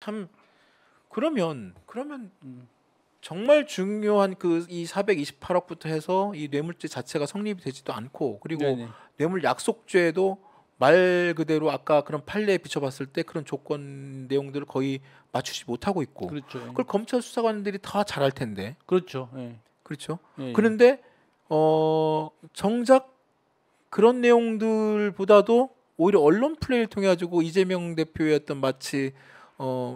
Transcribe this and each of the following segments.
참 그러면 정말 중요한 그 이 428억부터 해서 이 뇌물죄 자체가 성립이 되지도 않고 그리고 네네. 뇌물 약속죄도 말 그대로 아까 그런 판례에 비춰봤을 때 그런 조건 내용들을 거의 맞추지 못하고 있고 그렇죠. 예. 그걸 검찰 수사관들이 다 잘할 텐데 그렇죠. 예. 그렇죠. 예, 예. 그런데 정작 그런 내용들보다도 오히려 언론 플레이를 통해 가지고 이재명 대표의 어떤 마치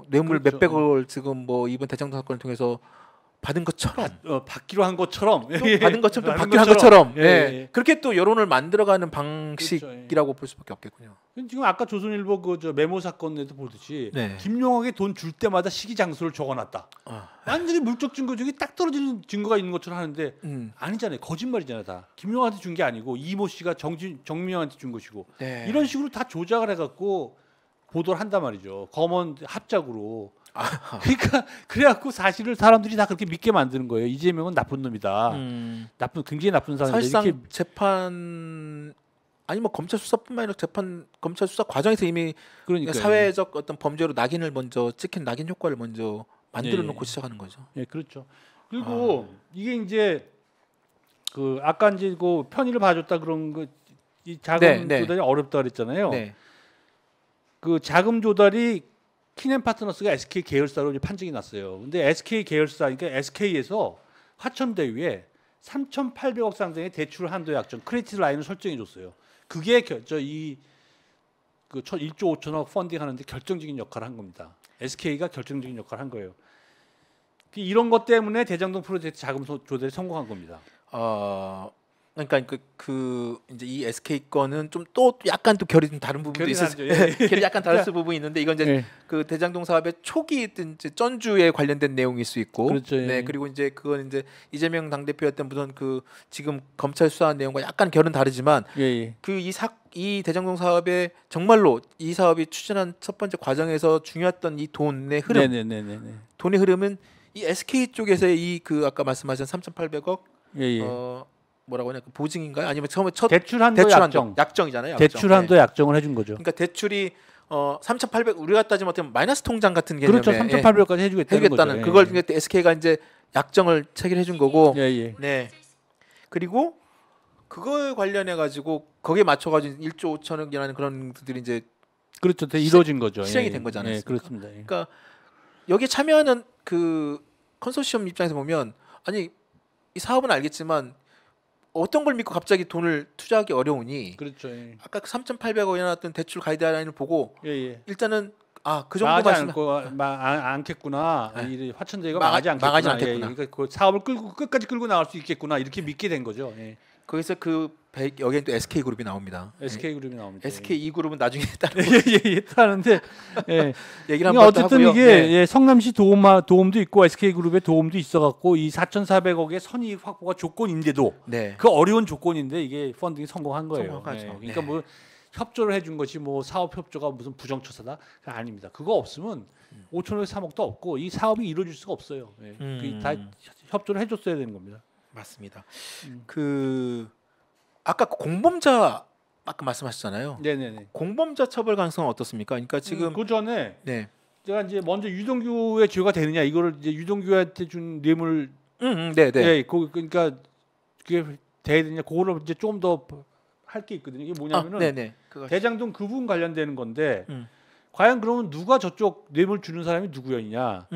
뇌물 그렇죠. 몇백억을 지금 뭐 이번 대장동 사건을 통해서 받은 것처럼 받기로 한 것처럼 또 받은 것처럼 또 받은 받기로 한 것처럼 예, 예. 예. 그렇게 또 여론을 만들어가는 그렇죠, 방식이라고 볼 수밖에 없겠군요. 지금 아까 조선일보 그 저 메모 사건에도 보듯이 네. 김용학에 돈 줄 때마다 시기 장소를 적어놨다. 완전히 물적 증거 중에 딱 떨어지는 증거가 있는 것처럼 하는데 아니잖아요. 거짓말이잖아요. 다 김용학한테 준 게 아니고 이모 씨가 정민영한테 준 것이고 네. 이런 식으로 다 조작을 해갖고 보도를 한단 말이죠. 검언 합작으로. 그러니까 그래갖고 사실을 사람들이 다 그렇게 믿게 만드는 거예요. 이재명은 나쁜 놈이다. 굉장히 나쁜 사람인데 사실상 이렇게 재판 아니 뭐 검찰 수사뿐만 아니라 검찰 수사 과정에서 이미 그러니까 사회적 어떤 범죄로 낙인을 먼저 찍힌 낙인 효과를 먼저 만들어 예, 놓고 예. 시작하는 거죠. 예, 그렇죠. 그리고 이게 이제 그 아까 이제 그 편의를 봐줬다 그런 거 이 자금 네. 조달이 어렵다 그랬잖아요. 네. 그 자금 조달이 키넨파트너스가 SK 계열사로 이제 판정이 났어요. 근데 SK 계열사 그러니까 SK에서 화천대유에 3,800억 상당의 대출 한도 약정 크레디트 라인을 설정해 줬어요. 그게 이 그 1조 5천억 펀딩하는데 결정적인 역할을 한 겁니다. SK가 결정적인 역할을 한 거예요. 이런 것 때문에 대장동 프로젝트 자금 조달에 성공한 겁니다. 그러니까 그 이제 이 SK 거는 좀 또 약간 또 결이 좀 다른 부분도 결이 있어요. 다르죠. 예. 결이 약간 다를 수 부분이 있는데 이건 이제 예. 그 대장동 사업의 초기 이제 전주에 관련된 내용일 수 있고, 그렇죠. 예. 네 그리고 이제 그건 이제 이재명 당 대표였던 무슨 그 지금 검찰 수사한 내용과 약간 결은 다르지만 예. 그 이 대장동 사업에 정말로 이 사업이 추진한 첫 번째 과정에서 중요했던 이 돈의 흐름, 네네네네. 돈의 흐름은 이 SK 쪽에서의 이 그 아까 말씀하신 3,800억 예. 뭐라고 하냐 그 보증인가요? 아니면 처음에 첫 대출 한도 약정. 약정이잖아요. 대출 한도 약정을 해준 거죠. 그러니까 대출이 3,800 우리가 따지면 어떻게 마이너스 통장 같은 개념에 그렇죠. 3,800까지 해주겠다는 거죠. 그걸 그때 SK가 이제 약정을 체결해 준 거고. 예. 네. 그리고 그거에 관련해 가지고 거기에 맞춰 가지고 1조 5천억이라는 그런 것들이 이제 그렇죠. 이루어진 거죠. 실행이 된 거잖아요. 예, 그렇습니다. 예. 그러니까 여기에 참여하는 그 컨소시엄 입장에서 보면 아니 이 사업은 알겠지만 어떤 걸 믿고 갑자기 돈을 투자하기 어려우니 그렇죠. 예. 아까 그 3,800억이 나왔던 대출 가이드라인을 보고 예. 일단은 그 망하지 정도만 않겠구나. 네. 이 화천대유가 망하지 않겠구나. 예, 그러니까 그 사업을 끝까지 끌고 나갈 수 있겠구나. 이렇게 믿게 된 거죠. 예. 거기서 여기엔 또 SK 그룹이 나옵니다. SK 그룹이 나옵니다. SK 이 그룹은 나중에 따로 하는데 예. 얘기를 한번 어쨌든 하고요. 이게 네. 예, 성남시 도움도 있고 SK 그룹의 도움도 있어갖고 이 4,400억의 선이익 확보가 조건인데도 네. 그 어려운 조건인데 이게 펀딩이 성공한 거예요. 성공하죠. 예. 그러니까 네. 뭐 협조를 해준 것이 뭐 사업 협조가 무슨 부정처사다 아닙니다. 그거 없으면 5천억 3억도 없고 이 사업이 이루어질 수가 없어요. 예. 그게 다 협조를 해줬어야 되는 겁니다. 맞습니다. 그 아까 공범자 아까 말씀하셨잖아요. 네네네. 공범자 처벌 가능성은 어떻습니까? 그러니까 지금 그 전에 네. 제가 이제 먼저 유동규의 죄가 되느냐 이거를 이제 유동규한테 준 뇌물 네. 예, 그러니까 그게 돼야 되냐 그거를 이제 조금 더 할 게 있거든요. 이게 뭐냐면은 네네. 대장동 그 부분 관련되는 건데 과연 그러면 누가 저쪽 뇌물 주는 사람이 누구였냐?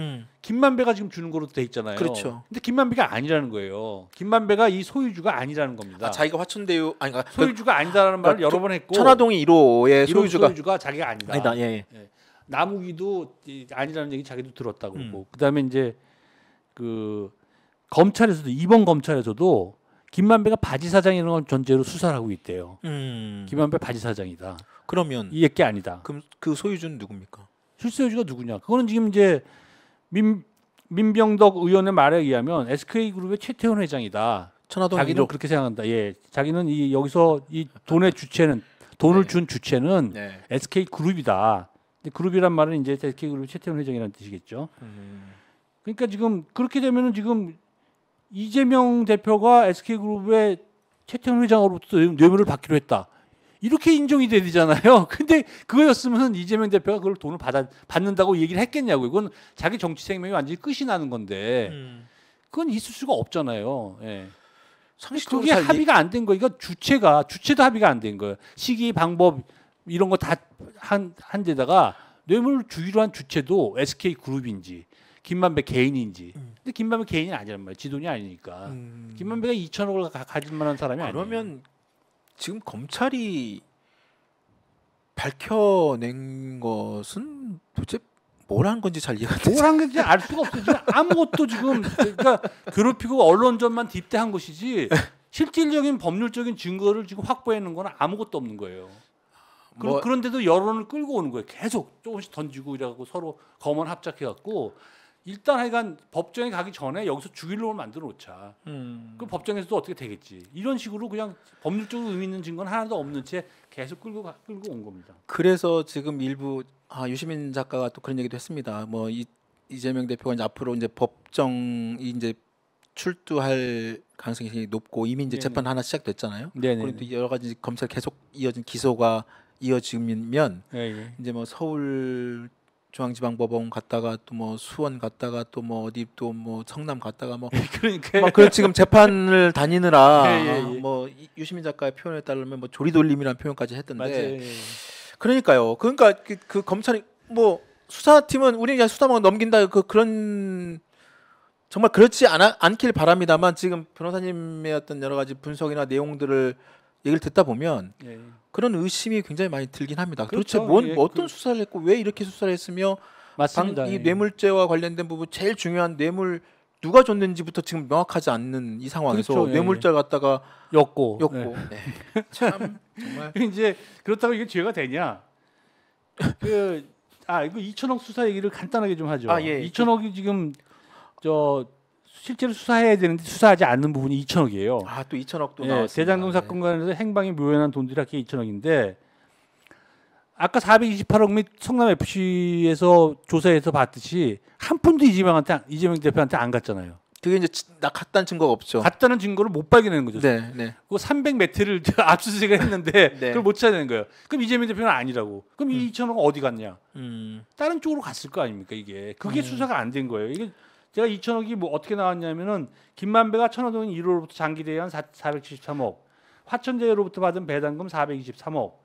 김만배가 지금 주는 거로 돼 있잖아요. 그렇죠. 근데 김만배가 아니라는 거예요. 김만배가 이 소유주가 아니라는 겁니다. 자기가 화천대유 아니 그러니까 소유주가 아니다라는 말을 여러 번 했고 천화동이 1호의 소유주가 자기가 아니다. 아니다. 예. 나무기도 아니라는 얘기 자기도 들었다고 그러고 그다음에 이제 그 검찰에서도 이번 검찰에서도 김만배가 바지 사장이라는 걸 전제로 수사를 하고 있대요. 김만배 바지 사장이다. 그러면 이게 아니다. 그럼 그 소유주는 누굽니까? 실소유주가 누구냐? 그거는 지금 이제 민병덕 의원의 말에 의하면 SK그룹의 최태원 회장이다. 천화동 자기는 1호. 그렇게 생각한다. 예, 자기는 여기서 이 돈의 주체는 돈을 준 주체는 SK그룹이다. 근데 그룹이란 말은 이제 SK그룹 최태원 회장이라는 뜻이겠죠. 그러니까 지금 그렇게 되면은 지금 이재명 대표가 SK그룹의 최태원 회장으로부터 뇌물을 받기로 했다. 이렇게 인정이 돼야 되잖아요. 근데 그거였으면 이재명 대표가 그걸 돈을 받는다고 얘기를 했겠냐고. 이건 자기 정치 생명이 완전히 끝이 나는 건데 그건 있을 수가 없잖아요. 예. 상식적으로 그게 합의가 안 된 거예요. 이거 주체도 합의가 안 된 거예요. 시기, 방법 이런 거 다 한 데다가 뇌물 주기로 한 주체도 SK 그룹인지 김만배 개인인지. 근데 김만배 개인이 아니란 말이에요. 지 돈이 아니니까. 김만배가 2천억을 가질 만한 사람이 아니에요. 그러면 지금 검찰이 밝혀낸 것은 도대체 뭘 한 건지 잘 이해가 되지 뭘 한 건지 알 수가 없어요. 지금 아무것도 지금 그러니까 괴롭히고 언론전만 딥대한 것이지 실질적인 법률적인 증거를 지금 확보해낸 건 아무것도 없는 거예요. 그런데도 여론을 끌고 오는 거예요. 계속 조금씩 던지고 이래갖고 서로 검언 합작해갖고 일단 하여간 법정에 가기 전에 여기서 죽일놈을 만들어 놓자. 그 법정에서도 어떻게 되겠지. 이런 식으로 그냥 법률적으로 의미 있는 증거는 하나도 없는 채 계속 끌고 온 겁니다. 그래서 지금 일부 유시민 작가가 또 그런 얘기도 했습니다. 뭐 이재명 대표가 이제 앞으로 이제 법정이 이제 출두할 가능성이 높고 이미 이제 재판 하나 시작됐잖아요. 그리고 또 여러 가지 검찰 계속 이어진 기소가 이어지면 이제 뭐 서울 중앙지방법원 갔다가 또 뭐 수원 갔다가 또 뭐 어디 또 뭐 성남 갔다가 뭐 그러니까 그 지금 재판을 다니느라 뭐 유시민 작가의 표현에 따르면 뭐 조리돌림이라는 표현까지 했던데 그러니까요. 그러니까 그 검찰이 뭐 수사팀은 우리 그냥 수사만 넘긴다 그런 정말 그렇지 않길 바랍니다만 지금 변호사님의 어떤 여러 가지 분석이나 내용들을 얘기를 듣다 보면 그런 의심이 굉장히 많이 들긴 합니다. 그렇죠. 도대체 어떤 수사를 했고 왜 이렇게 수사를 했으며 맞습니다. 이 뇌물죄와 관련된 부분 제일 중요한 뇌물 누가 줬는지부터 지금 명확하지 않는 이 상황에서 그렇죠. 뇌물죄를 갖다가 엮고 참 정말 이제 그렇다고 이게 죄가 되냐? 이거 2천억 수사 얘기를 간단하게 좀 하죠. 2천억이 지금 실제로 수사해야 되는데 수사하지 않는 부분이 2천억이에요. 또 2천억도 나왔습니다. 대장동 사건 관련해서 행방이 묘연한 돈들이 합계 2천억인데 아까 428억 및 성남 FC에서 조사해서 봤듯이 한 푼도 이재명 대표한테 안 갔잖아요. 그게 이제 갔다는 증거가 없죠. 갔다는 증거를 못 발견하는 거죠. 그거 300매트를 압수수색을 했는데 그걸 못 찾아낸 거예요. 그럼 이재명 대표는 아니라고. 그럼 이 2천억은 어디 갔냐? 다른 쪽으로 갔을 거 아닙니까 이게. 그게 수사가 안 된 거예요. 이게 제가 2천억이 뭐 어떻게 나왔냐면은 김만배가 천화동인 1호로부터 장기대여한 473억, 화천대유로부터 받은 배당금 423억,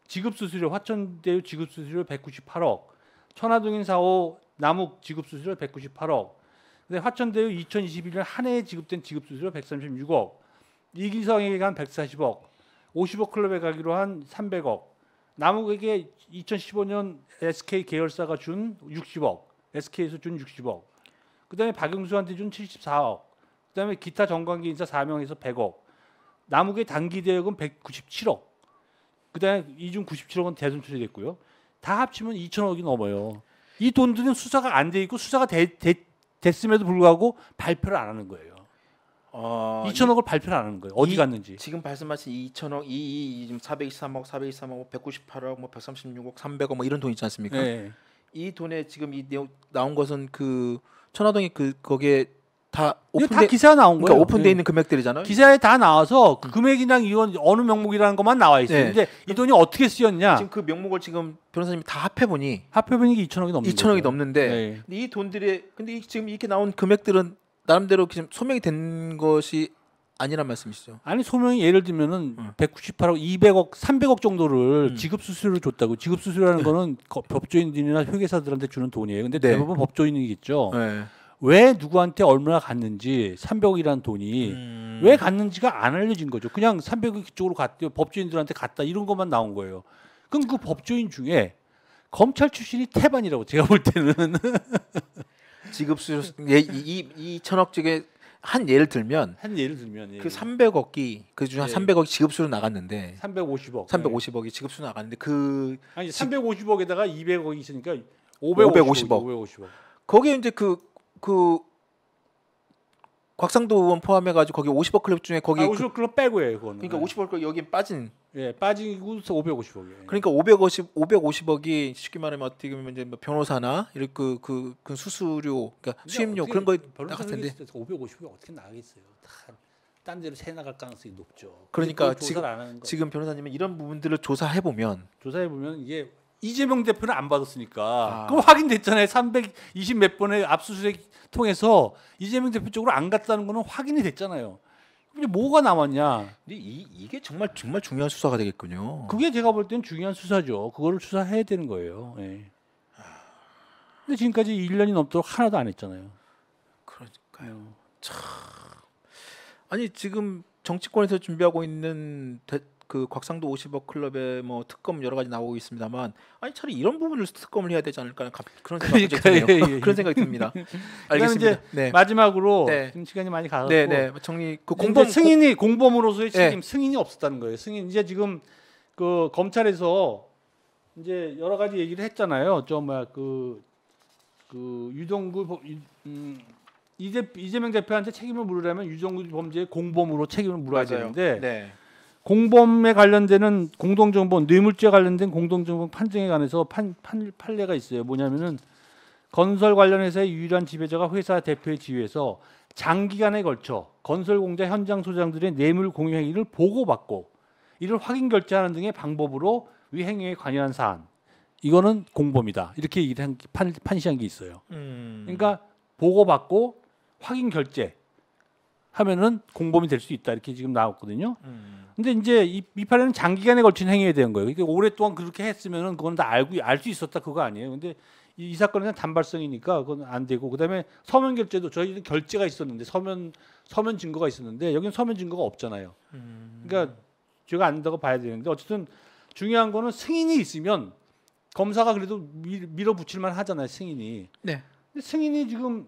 지급수수료 화천대유 지급수수료 198억, 천화동인 4호 남욱 지급수수료 198억. 근데 화천대유 2021년 한 해에 지급된 지급수수료 136억, 이기성에게 간 140억, 50억 클럽에 가기로 한 300억, 남욱에게 2015년 SK 계열사가 준 60억, SK에서 준 60억. 그다음에 박영수한테 준 74억. 그다음에 기타 정관계 인사 4명에서 100억. 남욱의 단기 대여금 197억. 그다음에 이중 97억은 대손 처리됐고요. 다 합치면 2천억이 넘어요. 이 돈들은 수사가 안 돼 있고 수사가 됐음에도 불구하고 발표를 안 하는 거예요. 2천억을 발표를 안 하는 거예요. 어디 갔는지. 지금 말씀하신 2천억, 지금 423억, 423억, 198억, 뭐 136억, 300억 뭐 이런 돈 있지 않습니까? 이 돈에 지금 나온 것은 그 천화동이 거기에 다 기사가 나온 거예요. 그러니까 오픈돼 있는 금액들이잖아요. 기사에 다 나와서 그 금액이랑 이건 어느 명목이라는 것만 나와 있어요. 근데 이 돈이 어떻게 쓰였냐? 지금 그 명목을 지금 변호사님이 다 합해 보니 2천억이 넘는 2천억이 넘는데 이 돈들이 근데 지금 이렇게 나온 금액들은 나름대로 지금 소명이 된 것이 아니란 말씀이시죠? 아니 소명이 예를 들면은 198억, 200억, 300억 정도를 지급 수수료로 줬다고. 지급 수수료라는 거는 법조인들이나 회계사들한테 주는 돈이에요. 근데 대부분 법조인이겠죠. 왜 누구한테 얼마나 갔는지 300억이라는 돈이 왜 갔는지가 안 알려진 거죠. 그냥 300억 쪽으로 갔대요. 법조인들한테 갔다 이런 것만 나온 거예요. 그럼 그 법조인 중에 검찰 출신이 태반이라고 제가 볼 때는 지급 수수료 2천억 중에 한 예를 들면 그 300억이 그 중에 한 300억이 지급수로 나갔는데 350억이 지급수로 나갔는데 아니 350억에다가 200억이 있으니까 550억. 거기에 이제 그 곽상도 의원 포함해가지고 거기 50억 클럽 중에 거기 50억 클럽 빼고예요, 그거는. 그러니까 50억 클럽 여기 빠진. 빠지고 550억이에요. 그러니까 550억이 쉽게 말하면 어떻게 보면 이제 뭐 변호사나 이렇게 그 수수료, 그러니까 수임료 그런 거에 나갔을 텐데. 550억이 어떻게 나가겠어요? 딴 데로 새 나갈 가능성이 높죠. 그러니까 조사를 안 하는 거. 지금 변호사님은 이런 부분들을 조사해 보면 조사해 보면 이게 이재명 대표는 안 받았으니까 아. 그럼 확인됐잖아요. 320 몇 번의 압수수색 통해서 이재명 대표 쪽으로 안 갔다는 거는 확인이 됐잖아요. 근데 뭐가 남았냐? 근데 이게 정말 중요한 수사가 되겠군요. 그게 제가 볼 때는 중요한 수사죠. 그거를 수사해야 되는 거예요. 예. 근데 지금까지 1년이 넘도록 하나도 안 했잖아요. 그러니까요. 아니 지금 정치권에서 준비하고 있는 그 곽상도 50억 클럽의 뭐 특검 여러 가지 나오고 있습니다만 아니 차라리 이런 부분을 특검을 해야 되지 않을까 그런 생각이 드네요. 그런 생각이 듭니다. 알겠습니다. 이제 네. 마지막으로 네. 지금 시간이 많이 가고 네, 네. 정리 그 공범 공범 승인이 공범으로서의 네. 책임 승인이 없었다는 거예요. 승인 이제 지금 그 검찰에서 이제 여러 가지 얘기를 했잖아요. 저 뭐야 그 유동구 이재명 대표한테 책임을 물으려면 유동구 범죄의 공범으로 책임을 물어야 맞아요. 되는데 네. 공범에 관련되는 공동정보 뇌물죄 관련된 공동정보 판정에 관해서 판례가 있어요. 뭐냐면은 건설 관련 회사의 유일한 지배자가 회사 대표의 지위에서 장기간에 걸쳐 건설 공장 현장 소장들의 뇌물 공유 행위를 보고받고 이를 확인 결제하는 등의 방법으로 위 행위에 관여한 사안 이거는 공범이다 이렇게 얘기를 판시한 게 있어요. 그러니까 보고받고 확인 결제 하면은 공범이 될 수 있다 이렇게 지금 나왔거든요. 근데 이제 이 판례는 장기간에 걸친 행위에 대한 거예요. 그러니까 오랫동안 그렇게 했으면은 그건 다 알 수 있었다 그거 아니에요. 근데 이 사건은 단발성이니까 그건 안 되고 그다음에 서면 결제도 저희는 결제가 있었는데 서면 증거가 있었는데 여기는 서면 증거가 없잖아요. 그러니까 제가 안 된다고 봐야 되는데 어쨌든 중요한 거는 승인이 있으면 검사가 그래도 밀어붙일만 하잖아요. 승인이. 네. 근데 승인이 지금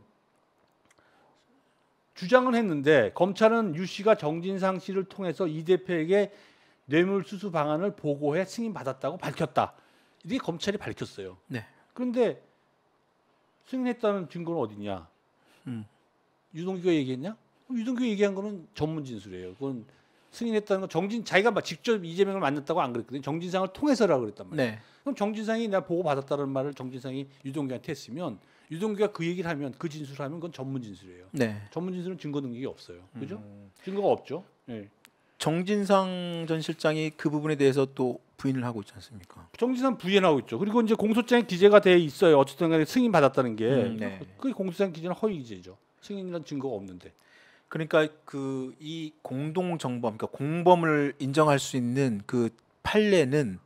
주장을 했는데 검찰은 유 씨가 정진상 씨를 통해서 이 대표에게 뇌물수수 방안을 보고해 승인받았다고 밝혔다. 이게 검찰이 밝혔어요. 네. 그런데 승인했다는 증거는 어디냐? 유동규가 얘기했냐? 유동규가 얘기한 거는 전문 진술이에요. 그건 승인했다는 건 자기가 직접 이재명을 만났다고 안 그랬거든요. 정진상을 통해서라고 그랬단 말이에요. 네. 그럼 정진상이 내가 보고 받았다는 말을 정진상이 유동규한테 했으면 유동규가 그 얘기를 하면 그 진술을 하면 그건 전문 진술이에요. 네. 전문 진술은 증거 능력이 없어요. 그죠? 증거가 없죠. 네. 정진상 전 실장이 그 부분에 대해서 또 부인을 하고 있지 않습니까? 정진상 부인하고 있죠. 그리고 이제 공소장에 기재가 돼 있어요. 어쨌든 간에 승인 받았다는 게 네. 그 공소장 기재는 허위 기재죠. 승인이라는 증거가 없는데. 그러니까 이 공동 정범, 그러니까 공범을 인정할 수 있는 그 판례는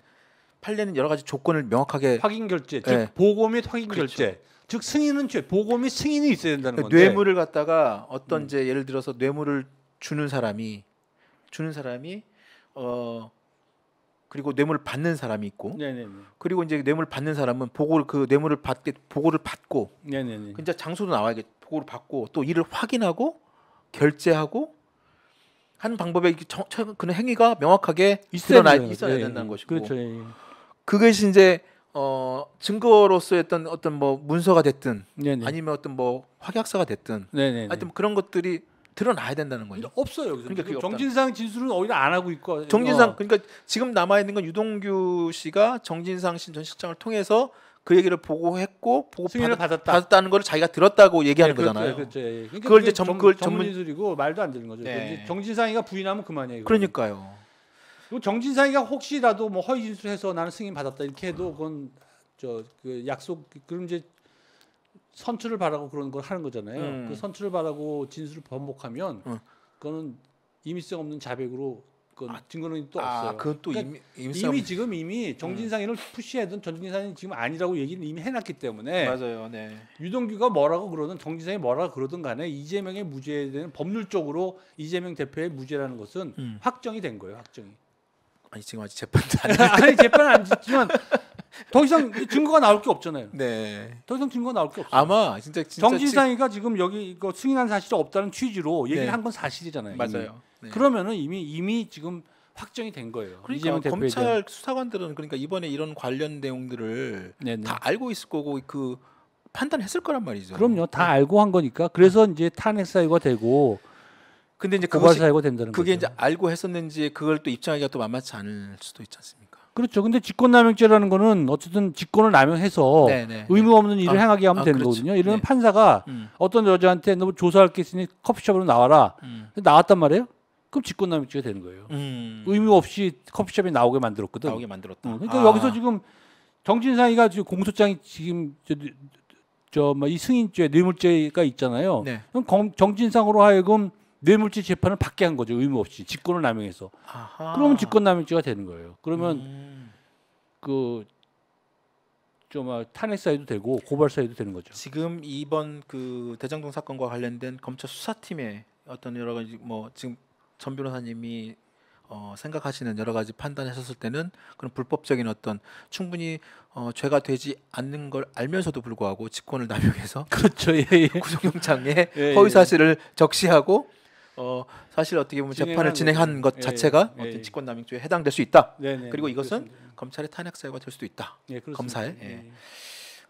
여러 가지 조건을 명확하게 확인 결제, 즉 네. 보고 및 확인 그렇죠. 결제. 즉 승인은 보고 및 승인이 있어야 된다는 건데. 뇌물을 갖다가 어떤 이제 예를 들어서 뇌물을 주는 사람이 그리고 뇌물을 받는 사람이 있고 네네네. 그리고 이제 뇌물 받는 사람은 그 뇌물을 보고를 받고 네네네. 이제 장소도 나와야겠 보고를 받고 또 이를 확인하고 결제하고 하는 방법에 그런 행위가 명확하게 있어야 된다는 것이고 그렇죠. 예. 그것이 이제 증거로서의 어떤 뭐 문서가 됐든 네네. 아니면 어떤 뭐 확약서가 됐든 네네. 하여튼 그런 것들이 드러나야 된다는 거죠. 없어요. 그러니까 그게 정진상 진술은 오히려 안 하고 있고. 정진상 그러니까 지금 남아 있는 건 유동규 씨가 정진상 전 실장을 통해서 그 얘기를 보고했고 승인을 받았다는 걸 자기가 들었다고 얘기하는 그렇죠, 거잖아요. 그렇죠. 예. 그러니까 그걸 이제 전문 전문 진술이고 말도 안 되는 거죠. 네. 이제 정진상이가 부인하면 그만이에요. 그러니까요. 그리고 정진상이가 혹시라도 뭐 허위 진술해서 나는 승인 받았다 이렇게 해도 그건 그 약속 그럼 이제 선처를 바라고 그런 걸 하는 거잖아요. 그 선처를 바라고 진술을 번복하면 그거는 임의성 없는 자백으로 그건 증거는 또 없어요. 그건 또 그러니까 이미 정진상이를 푸시하던 정진상이 지금 아니라고 얘기는 이미 해놨기 때문에 맞아요. 네. 유동규가 뭐라고 그러든 정진상이 뭐라고 그러든 간에 이재명의 무죄에 대한 법률적으로 이재명 대표의 무죄라는 것은 확정이 된 거예요. 확정이. 아니 지금 아직 재판도 안 아니 재판은 안 짓지만 더 이상 증거가 나올 게 없잖아요. 네. 더 이상 증거가 나올 게 없어요. 아마 진짜 정진상이가 지금 여기 이거 승인한 사실이 없다는 취지로 얘기를 네. 한 건 사실이잖아요. 맞아요. 네. 그러면은 이미 지금 확정이 된 거예요. 그러니까 이재명 대표에 검찰 대한. 수사관들은 그러니까 이번에 이런 관련 내용들을 네네. 다 알고 있을 거고 그 판단했을 거란 말이죠. 그럼요. 다 알고 한 거니까. 그래서 이제 탄핵 사유가 되고 근데 이제 고발 사유가 된다는 그게 거죠. 이제 알고 했었는지 그걸 또 입장하기가 또 만만치 않을 수도 있지 않습니까? 그렇죠. 근데 직권남용죄라는 거는 어쨌든 직권을 남용해서 네네. 의무 없는 일을 행하게 하면 되는 그렇죠. 거거든요. 이러면 네. 판사가 어떤 여자한테 너 조사할 게 있으니 커피숍으로 나와라. 나왔단 말이에요. 그럼 직권남용죄가 되는 거예요. 의무 없이 커피숍에 나오게 만들었거든. 나오게 만들었다. 그러니까 여기서 지금 정진상이가 지금 공소장이 지금 이 승인죄 뇌물죄가 있잖아요. 네. 그럼 정진상으로 하여금 뇌물죄 재판을 받게 한 거죠. 의무 없이 직권을 남용해서. 아하. 그러면 직권남용죄가 되는 거예요. 그러면 좀 탄핵 사유도 되고 고발 사유도 되는 거죠. 지금 이번 그 대장동 사건과 관련된 검찰 수사팀의 어떤 여러 가지 뭐 지금 전 변호사님이 생각하시는 여러 가지 판단하셨을 때는 그런 불법적인 어떤 충분히 죄가 되지 않는 걸 알면서도 불구하고 직권을 남용해서 그렇죠. 예. 구속영장에 예, 허위 사실을 적시하고 사실 어떻게 보면 진행한 재판을 진행한 것 예, 자체가 예. 어떤 직권남용죄에 해당될 수 있다. 네네. 그리고 이것은 그렇습니다. 검찰의 탄핵 사유가 될 수도 있다. 예, 그렇습니다. 검사에. 예. 예.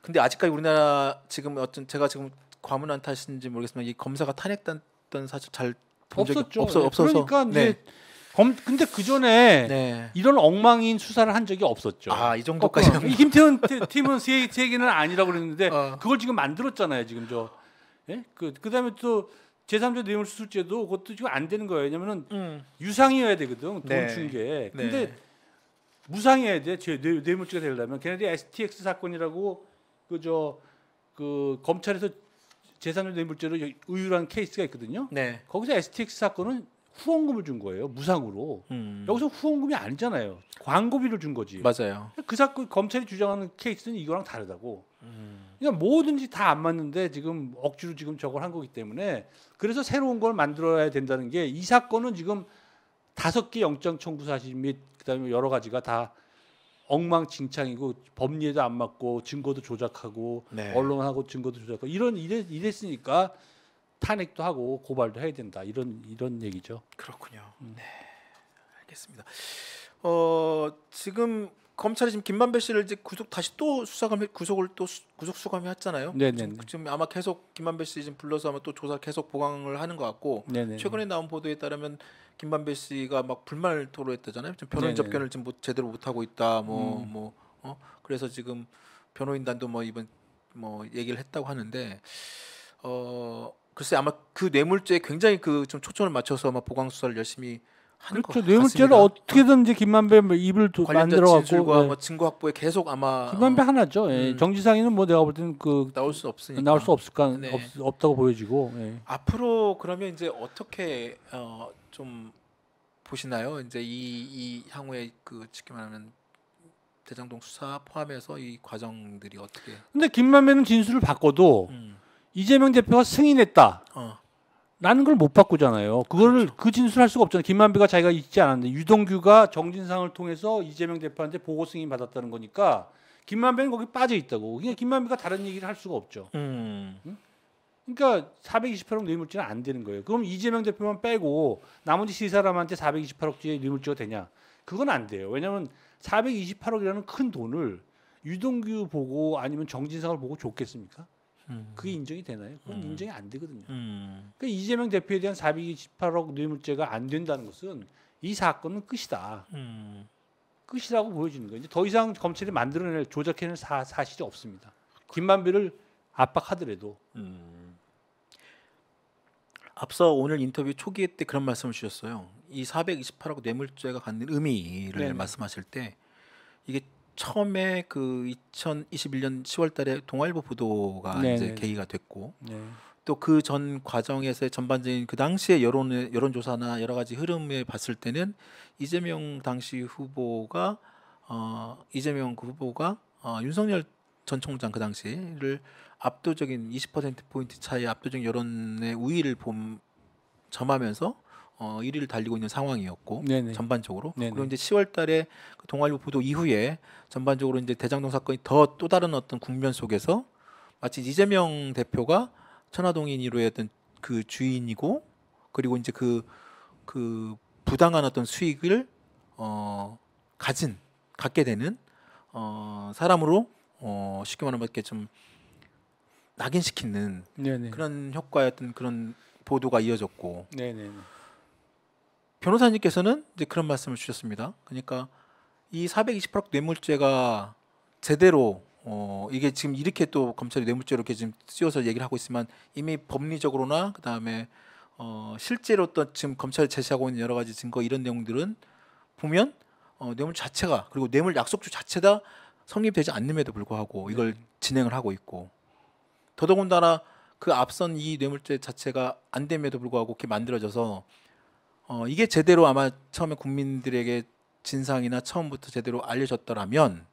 근데 아직까지 우리나라 지금 어떤 제가 지금 과문한 탓인지 모르겠지만 이 검사가 탄핵됐던 사실 잘 본 적이 없었죠. 없어서 그러니까 네. 이제 근데 그 전에 네. 이런 엉망인 수사를 한 적이 없었죠. 이 정도까지 이 김태훈 팀은 세계는 아니라고 그랬는데 어. 그걸 지금 만들었잖아요. 지금 예? 그다음에 또 제3자 뇌물수수죄도 그것도 지금 안 되는 거예요. 왜냐면은 유상이어야 되거든. 네. 돈 준 게. 근데 네. 무상이어야 돼. 뇌물죄가 되려면 걔네들이 STX 사건이라고 그 검찰에서 제3자 뇌물죄로 의율한 케이스가 있거든요. 네. 거기서 STX 사건은 후원금을 준 거예요. 무상으로. 여기서 후원금이 아니잖아요. 광고비를 준 거지. 맞아요. 그 사건 검찰이 주장하는 케이스는 이거랑 다르다고. 그러니까 뭐든지 다 안 맞는데 지금 억지로 지금 저걸 한 거기 때문에 그래서 새로운 걸 만들어야 된다는 게 이 사건은 지금 5개 영장 청구 사실 및 그다음에 여러 가지가 다 엉망진창이고 법리에도 안 맞고 증거도 조작하고 네. 언론하고 증거도 조작하고 이랬으니까 탄핵도 하고 고발도 해야 된다 이런 얘기죠. 그렇군요. 네. 알겠습니다. 지금 검찰이 지금 김만배 씨를 이제 다시 또 구속을 또 구속 수감했잖아요. 네네. 지금 아마 계속 김만배 씨 지금 불러서 아마 또 조사 계속 보강을 하는 것 같고 네네. 최근에 나온 보도에 따르면 김만배 씨가 막 불만을 토로했다잖아요. 지금 변호인 네네. 접견을 지금 제대로 못 하고 있다. 그래서 지금 변호인단도 뭐 이번 뭐 얘기를 했다고 하는데 글쎄 아마 그 뇌물죄에 굉장히 그 좀 초점을 맞춰서 아마 보강 수사를 열심히 하는 것 그렇죠. 같습니다. 뇌물죄를 어떻게든 이제 김만배 입을 관련된 만들어 진술과 갖고 뭐 증거 확보에 계속 아마 김만배 하나죠. 예. 정지상이는 뭐 내가 볼 때는 나올 수 없으니까 나올 수 없을까 네. 없다고 보여지고. 예. 앞으로 그러면 이제 어떻게 좀 보시나요? 이제 이 향후에 그 쉽게 말하면 대장동 수사 포함해서 이 과정들이 어떻게? 근데 김만배는 진술을 바꿔도 이재명 대표가 승인했다. 라는 걸 못 바꾸잖아요. 그거를 그 진술할 수가 없잖아요. 김만배가 자기가 있지 않았는데 유동규가 정진상을 통해서 이재명 대표한테 보고 승인 받았다는 거니까 김만배는 거기 빠져 있다고. 그냥 김만배가 다른 얘기를 할 수가 없죠. 그러니까 428억 뇌물죄는 안 되는 거예요. 그럼 이재명 대표만 빼고 나머지 세 사람한테 428억짜리 뇌물죄가 되냐? 그건 안 돼요. 왜냐하면 428억이라는 큰 돈을 유동규 보고 아니면 정진상을 보고 줬겠습니까? 그게 인정이 되나요? 그건 인정이 안 되거든요. 그러니까 이재명 대표에 대한 428억 뇌물죄가 안 된다는 것은 이 사건은 끝이다. 끝이라고 보여지는 거예요. 이제 더 이상 검찰이 만들어낼 조작해낼 사실이 없습니다. 김만배를 압박하더라도. 앞서 오늘 인터뷰 초기에 때 그런 말씀을 주셨어요. 이 428억 뇌물죄가 갖는 의미를 네네. 말씀하실 때 이게 처음에 그 2021년 10월달에 동아일보 보도가 네네. 이제 계기가 됐고 네. 또 그 전 과정에서의 전반적인 그 당시의 여론조사나 여러 가지 흐름에 봤을 때는 이재명 당시 후보가 이재명 그 후보가 윤석열 전 총장 그 당시를 압도적인 20% 포인트 차이 압도적인 여론의 우위를 점하면서 1위를 달리고 있는 상황이었고 네네. 전반적으로 네네. 그리고 이제 10월달에 그 동아일보 보도 이후에 전반적으로 이제 대장동 사건이 또 다른 어떤 국면 속에서 마치 이재명 대표가 천화동인으로의 어떤 그 주인이고 그리고 이제 그 부당한 어떤 수익을 갖게 되는 사람으로 쉽게 말하면 이렇게 좀 낙인시키는 네네. 그런 효과였던 그런 보도가 이어졌고 네네. 변호사님께서는 이제 그런 말씀을 주셨습니다. 그러니까 이 428억 뇌물죄가 제대로 이게 지금 이렇게 또 검찰이 뇌물죄로 이렇게 지금 씌워서 얘기를 하고 있지만 이미 법리적으로나 그다음에 실제로 또 지금 검찰이 제시하고 있는 여러 가지 증거 이런 내용들은 보면 뇌물 자체가 그리고 뇌물 약속주 자체가 성립되지 않음에도 불구하고 이걸 진행을 하고 있고 더더군다나 그 앞선 이 뇌물죄 자체가 안 됨에도 불구하고 이렇게 만들어져서 이게 제대로 아마 처음에 국민들에게 진상이나 처음부터 제대로 알려졌더라면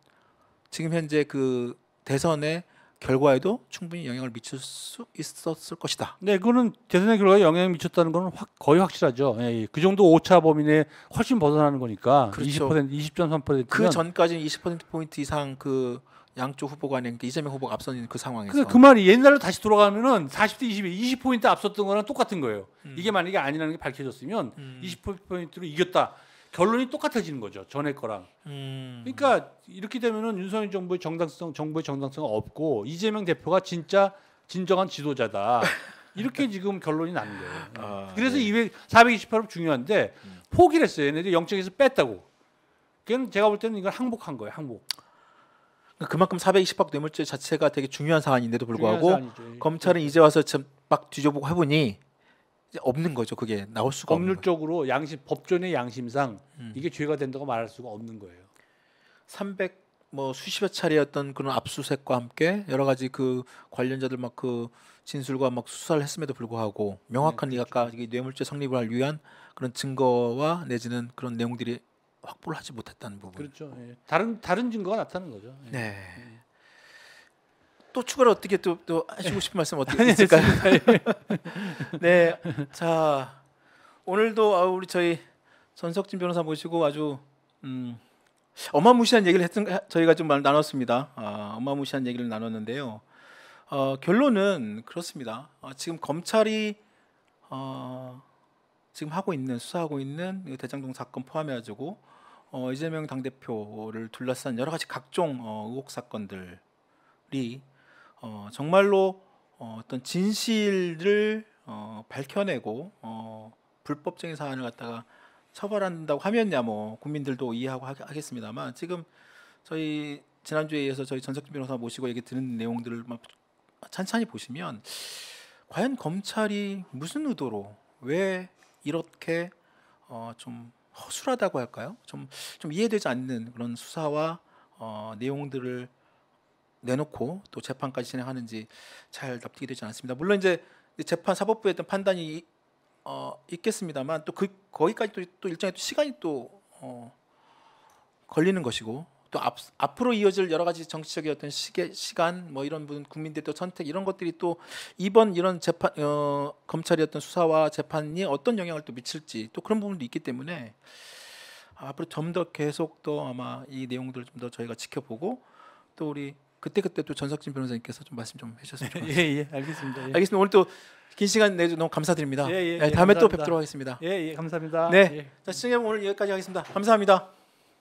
지금 현재 그 대선의 결과에도 충분히 영향을 미칠 수 있었을 것이다. 네, 그거는 대선의 결과에 영향을 미쳤다는 거는 거의 확실하죠. 예, 그 정도 오차 범위 내에 훨씬 벗어나는 거니까 그렇죠. 20%, 20.3%면 그 전까지는 20%포인트 이상 그 양쪽 후보 간에 그러니까 이재명 후보가 앞선 있는 그 상황에서 그 말이 옛날로 다시 돌아가면은 40대 20포인트 앞섰던 거랑 똑같은 거예요. 이게 만약에 아니라는 게 밝혀졌으면 20포인트로 이겼다. 결론이 똑같아지는 거죠. 전에 거랑. 그러니까 이렇게 되면은 윤석열 정부의 정당성은 없고 이재명 대표가 진짜 진정한 지도자다. 이렇게 지금 결론이 나는 거예요. 그래서 네. 428은 중요한데 포기를 했어요. 얘네들이 영장에서 뺐다고. 그건 제가 볼 때는 이걸 항복한 거예요. 항복. 그만큼 420억 뇌물죄 자체가 되게 중요한 사안인데도 불구하고 중요한 사안이죠. 검찰은 이제 와서 참 막 뒤져보고 해보니 이제 없는 거죠. 그게 나올 수가 없는 거죠. 법률적으로 법전의 양심상 이게 죄가 된다고 말할 수가 없는 거예요. 300 뭐 수십여 차례였던 그런 압수수색과 함께 여러 가지 그 관련자들 막 그 진술과 막 수사를 했음에도 불구하고 명확한 네, 아까 이 뇌물죄 성립을 할 위한 그런 증거와 내지는 그런 내용들이 확보를 하지 못했다는 부분. 그렇죠. 예. 다른 증거가 나타나는 거죠. 예. 네. 또 추가로 어떻게 또 하시고 싶은 말씀 어떻게 있을까요? 네. 자 오늘도 우리 저희 전석진 변호사 모시고 아주 어마무시한 얘기를 저희가 좀 나눴습니다. 어마무시한 얘기를 나눴는데요. 결론은 그렇습니다. 지금 검찰이 지금 수사하고 있는 이 대장동 사건 포함해가지고 이재명 당대표를 둘러싼 여러 가지 각종 의혹 사건들이 정말로 어떤 진실을 밝혀내고 불법적인 사안을 갖다가 처벌한다고 하면야 뭐 국민들도 이해하고 하겠습니다만 지금 저희 지난주에 이어서 저희 전석진 변호사 모시고 얘기 듣는 내용들을 막 찬찬히 보시면 과연 검찰이 무슨 의도로 왜 이렇게 좀 허술하다고 할까요? 좀 이해되지 않는 그런 수사와 내용들을 내놓고 또 재판까지 진행하는지 잘 납득이 되지 않습니다. 물론 이제 재판 사법부의 어떤 판단이 있겠습니다만 또 거기까지 또 일정의 또 시간이 또 걸리는 것이고 또 앞으로 이어질 여러 가지 정치적인 어떤 시간 뭐 이런 부분 국민들의 또 선택 이런 것들이 또 이번 이런 재판 검찰의 어떤 수사와 재판이 어떤 영향을 또 미칠지 또 그런 부분도 있기 때문에 앞으로 좀 더 계속 또 아마 이 내용들을 좀 더 저희가 지켜보고 또 우리 그때 또 전석진 변호사님께서 좀 말씀 좀 해주셨으면 좋겠습니다. 예, 알겠습니다. 예. 알겠습니다. 오늘 또 긴 시간 내주 너무 감사드립니다. 예, 다음에 또 감사합니다. 뵙도록 하겠습니다. 예, 감사합니다. 네, 예. 자 시청자 여러분 오늘 여기까지 하겠습니다. 감사합니다.